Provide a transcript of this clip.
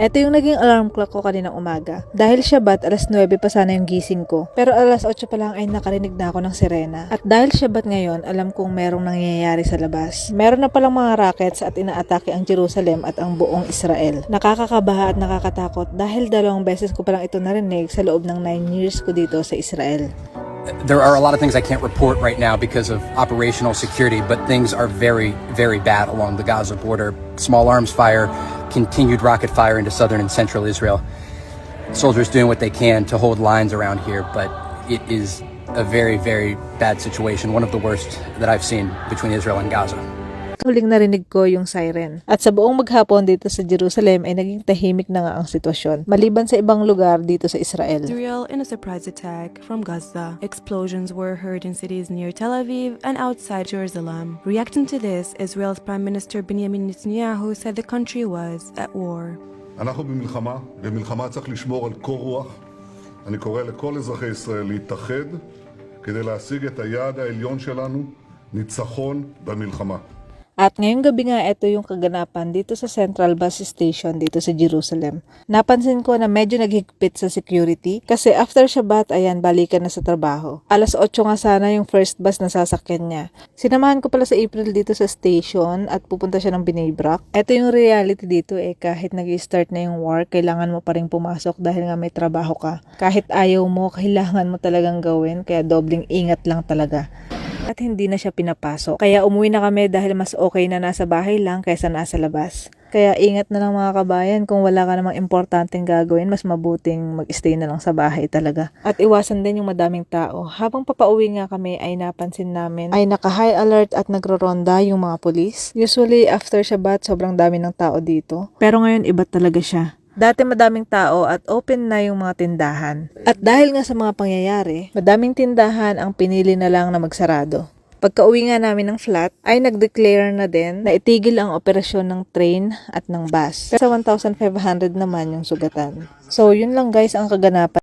Ito yung naging alarm clock ko kaninang umaga. Dahil Shabbat, alas 9 pa sana yung gising ko. Pero alas 8 pa lang ay nakarinig na ako ng sirena. At dahil Shabbat ngayon, alam kong merong nangyayari sa labas. Meron na palang mga rockets at inaatake ang Jerusalem at ang buong Israel. Nakakakabaha at nakakatakot dahil 2 beses ko palang ito narinig sa loob ng 9 years ko dito sa Israel. There are a lot of things I can't report right now because of operational security, but things are very, very bad along the Gaza border. Small arms fire, continued rocket fire into southern and central Israel. Soldiers doing what they can to hold lines around here, but it is a very, very bad situation, one of the worst that I've seen between Israel and Gaza. Huling narinig ko yung siren. At sa buong maghapon dito sa Jerusalem ay naging tahimik na nga ang sitwasyon. Maliban sa ibang lugar dito sa Israel. Israel in a surprise attack from Gaza. Explosions were heard in cities near Tel Aviv and outside Jerusalem. Reacting to this, Israel's Prime Minister Benjamin Netanyahu said the country was at war. אנחנו במלחמה צריך לשמור על קור רוח. אני קורא לכל אזרחי ישראל להתאחד כדי להשיג את היעד העליון שלנו, ניצחון במלחמה. At ngayong gabi nga, ito yung kaganapan dito sa Central Bus Station dito sa Jerusalem. Napansin ko na medyo naghigpit sa security kasi after Shabbat, ayan, balikan na sa trabaho. Alas 8 nga sana yung first bus na sasakyan niya. Sinamahan ko pala sa April dito sa station at pupunta siya ng Bnei Brak. Ito yung reality dito kahit nag-start na yung war, kailangan mo pa rin pumasok dahil nga may trabaho ka. Kahit ayaw mo, kailangan mo talagang gawin, kaya dobling ingat lang talaga. At hindi na siya pinapasok. Kaya umuwi na kami dahil mas okay na nasa bahay lang kaysa nasa labas. Kaya ingat na lang mga kabayan, kung wala ka namang importanteng gagawin, mas mabuting mag-stay na lang sa bahay talaga. At iwasan din yung madaming tao. Habang papauwi nga kami ay napansin namin ay naka-high alert at nagro-ronda yung mga pulis. Usually after Shabbat, sobrang dami ng tao dito. Pero ngayon iba talaga siya. Dati madaming tao at open na yung mga tindahan. At dahil nga sa mga pangyayari, madaming tindahan ang pinili na lang na magsarado. Pagka-uwi nga namin ng flat, ay nag-declare na din na itigil ang operasyon ng train at ng bus. Sa 1,500 naman yung sugatan. So yun lang guys ang kaganapan.